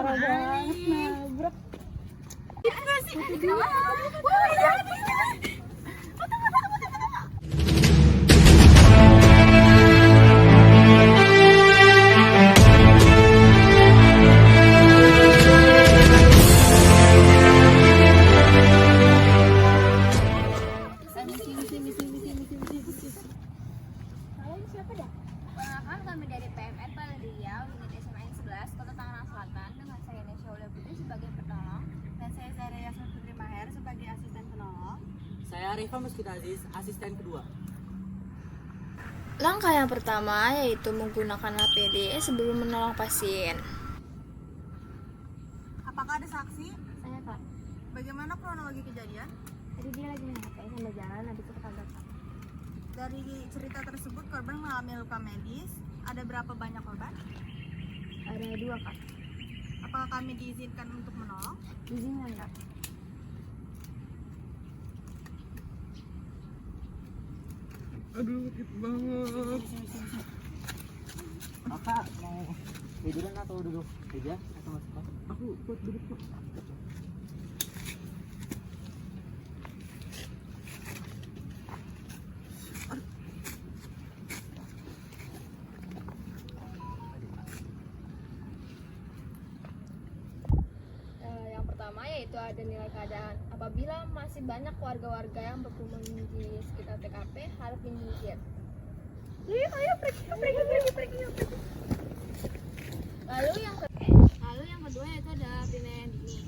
parah banget nabrak. Perkenalkan, kami dari PMR Balai Riau, unit SMA 11, Kota Tangerang Selatan, dengan saya Nesya Ula Putri sebagai penolong, Dan saya Zahra Yasmin Putri Maher sebagai asisten penolong. Saya Rifa Muskit Aziz, asisten kedua. Langkah yang pertama yaitu menggunakan APD sebelum menolong pasien. Apakah ada saksi? saya Kak. Bagaimana kronologi kejadian? Tadi dia lagi main HP sambil jalan, habis itu ketabrak. Dari cerita tersebut korban mengalami luka medis. Ada berapa banyak korban? Ada 2 Kak. Apakah kami diizinkan untuk menolong? Izinkan Kak. Aduh, sakit banget. Kakak mau tiduran atau duduk aja atau masuk? Aku buat duduk Pak. Yang pertama yaitu ada nilai keadaan. Apabila masih banyak warga-warga yang berkerumun di sekitar TKP, harus diminggir. Ayo pergi. Lalu yang kedua yaitu ada penilaian dini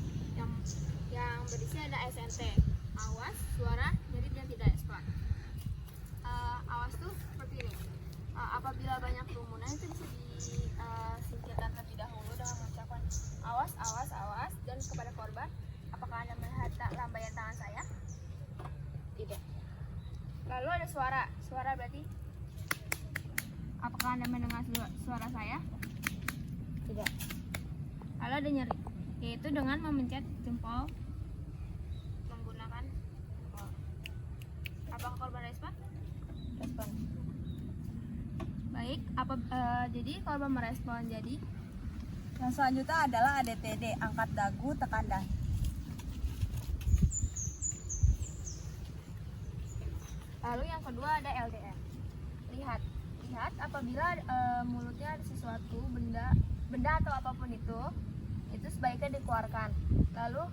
yang berisi ada SNT, awas, suara, nyeri dan tidak respon. Awas tuh seperti ini. Apabila banyak kerumunan itu bisa disingkirkan terlebih dahulu dengan mengucapkan awas, awas, awas, dan kepada korban, apakah Anda melihat lambaian tangan saya? Tidak. Lalu ada suara berarti apakah Anda mendengar suara saya? Tidak. Lalu ada nyeri, yaitu dengan memencet jempol menggunakan jempol. Apakah korban respon? Respon. Baik, jadi korban merespon. Jadi Yang selanjutnya adalah ADTD, angkat dagu, tekan dahi. lalu yang kedua ada LDR. Lihat apabila mulutnya ada sesuatu benda atau apapun itu sebaiknya dikeluarkan. Lalu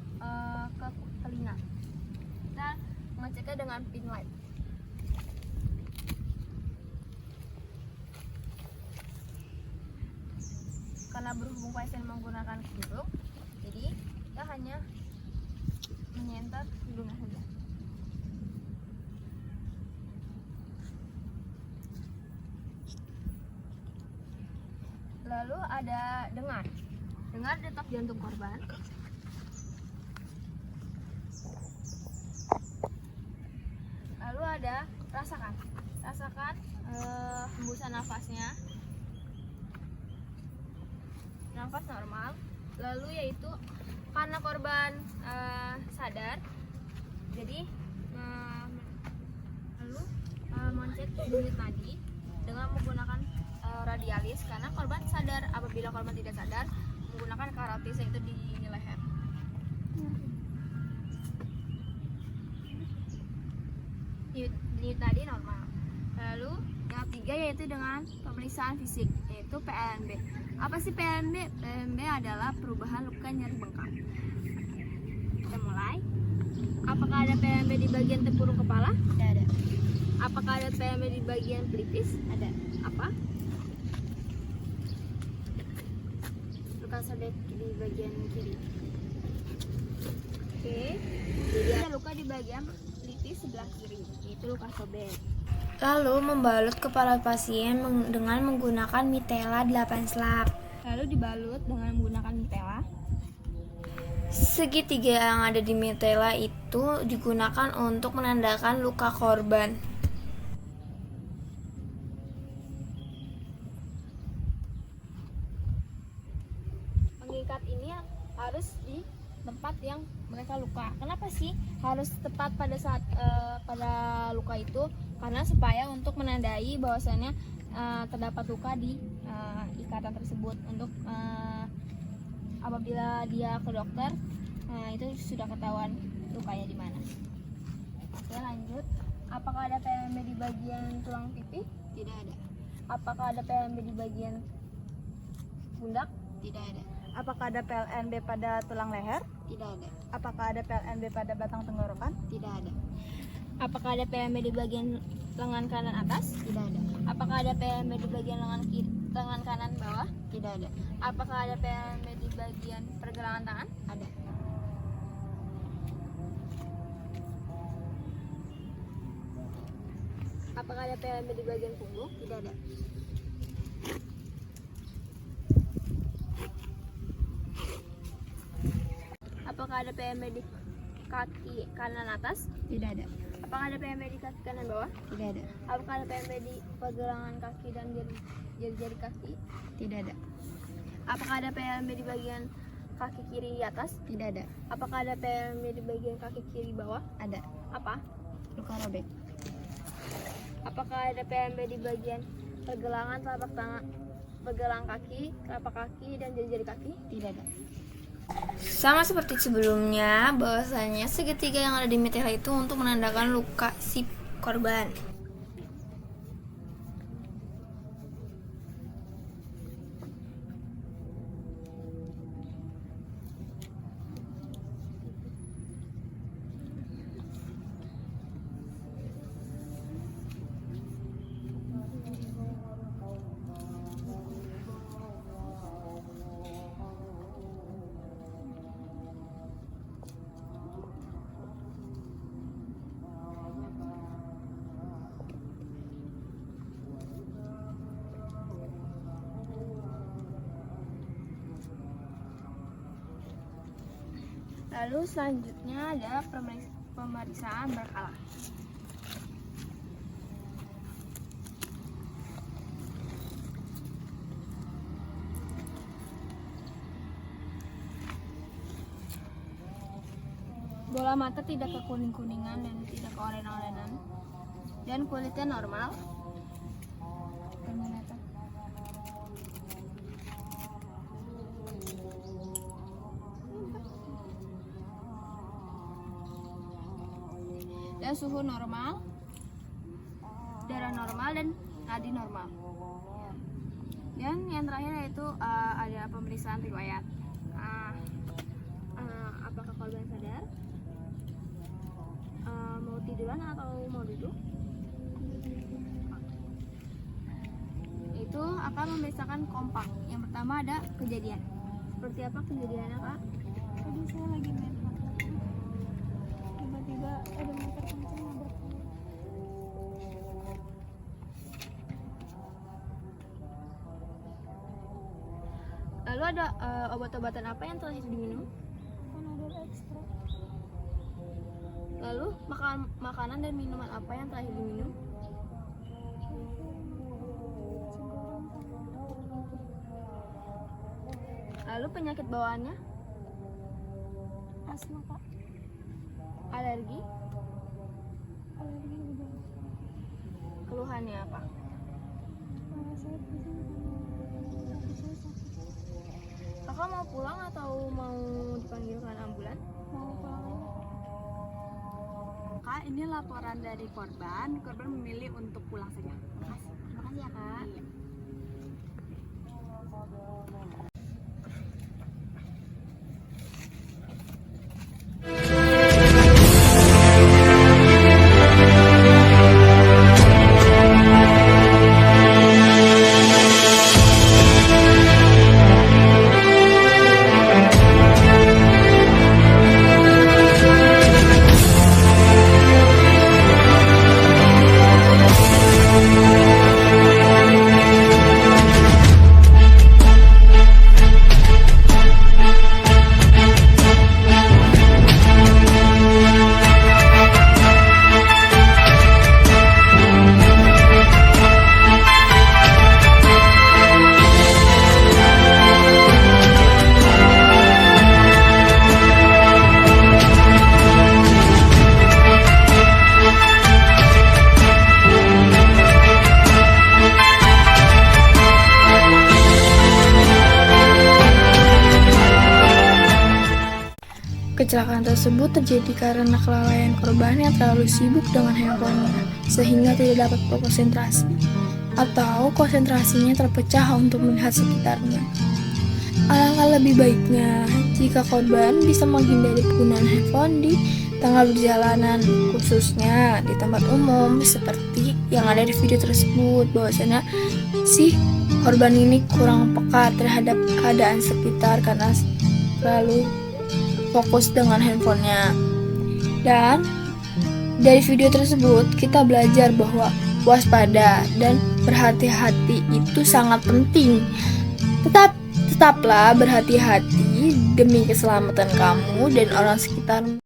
ke telinga. Kita mengeceknya dengan pin light. Karena berhubung pasien menggunakan hidung, jadi kita hanya menyenter hidungnya saja. Lalu ada dengar detak jantung korban. Lalu ada rasakan hembusan nafasnya. Nafas normal. Lalu yaitu karena korban sadar, jadi lalu mencet unit nadi dengan menggunakan radialis karena korban sadar. Apabila korban tidak sadar, menggunakan karotis yaitu di leher. Unit nadi normal. Lalu yang ketiga yaitu dengan pemeriksaan fisik, yaitu PLNB. Apa sih PLNB? PLNB adalah perubahan luka nyeri bengkak. Kita mulai. Apakah ada PLNB di bagian tempurung kepala? Tidak ada. Apakah ada PLNB di bagian pelipis? Ada. Apa? Luka sobek di bagian kiri. Oke. Jadi ada luka di bagian pelipis sebelah kiri, yaitu luka sobek. Lalu membalut kepala pasien dengan menggunakan mitela 8 slap. Lalu dibalut dengan menggunakan mitela. Segitiga yang ada di mitela itu digunakan untuk menandakan luka korban. Pengikat ini harus di tempat yang mereka luka. Kenapa sih harus tepat pada saat pada luka itu? Karena supaya untuk menandai bahwasannya terdapat luka di ikatan tersebut untuk apabila dia ke dokter, nah itu sudah ketahuan lukanya di mana. Oke, lanjut. Apakah ada PMB di bagian tulang pipi? Tidak ada. Apakah ada PMB di bagian pundak? Tidak ada. Apakah ada PLNB pada tulang leher? Tidak ada. Apakah ada PLNB pada batang tenggorokan? Tidak ada. Apakah ada PMB di bagian lengan kanan atas? Tidak ada. Apakah ada PMB di bagian lengan kanan bawah? Tidak ada. Apakah ada PMB di bagian pergelangan tangan? Ada. Apakah ada PMB di bagian punggung? Tidak ada. Apakah ada PMB di kaki kanan atas? Tidak ada. Apakah ada PMB di kaki kanan bawah? Tidak ada. Apakah ada PMB di pergelangan kaki dan jari-jari kaki? Tidak ada. Apakah ada PMB di bagian kaki kiri atas? Tidak ada. Apakah ada PMB di bagian kaki kiri bawah? Ada. Apa? Luka robek. Apakah ada PMB di bagian pergelangan telapak tangan, pergelangan kaki, telapak kaki, dan jari-jari kaki? Tidak ada. Sama seperti sebelumnya, bahwasanya segitiga yang ada di mitela itu untuk menandakan luka si korban. Lalu selanjutnya adalah pemeriksaan berkala. Bola mata tidak kekuning-kuningan dan tidak keoren-orenan, dan kulitnya normal. Termometer. Dan suhu normal, darah normal, dan nadi normal. Dan yang terakhir yaitu ada pemeriksaan riwayat. Apakah korban sadar? Mau tiduran atau mau duduk? Itu akan memeriksakan kompak. Yang pertama ada kejadian. Seperti apa kejadiannya, Kak? Tadi saya lagi main HP. Tiba-tiba ada motor kencang nabrak saya. Lalu ada obat-obatan apa yang telah diminum? Panadol ekstra. Lalu makanan dan minuman apa yang telah diminum? Lalu penyakit bawaannya? Asma, Kak. Alergi? Alergi udah. Keluhannya apa? Saya pusing karena kaki saya sakit. Kakak mau pulang atau mau dipanggilkan ambulan? Mau pulang aja. Kak, ini laporan dari korban. Korban memilih untuk pulang saja. Terima kasih ya, Kak. Kecelakaan tersebut terjadi karena kelalaian korban yang terlalu sibuk dengan handphonenya, sehingga tidak dapat berkonsentrasi, atau konsentrasinya terpecah untuk melihat sekitarnya. Alangkah lebih baiknya jika korban bisa menghindari penggunaan handphone di tengah perjalanan, khususnya di tempat umum seperti yang ada di video tersebut. Bahwasanya si korban ini kurang peka terhadap keadaan sekitar karena selalu fokus dengan handphonenya. Dan dari video tersebut kita belajar bahwa waspada dan berhati-hati itu sangat penting. Tetaplah berhati-hati demi keselamatan kamu dan orang sekitar.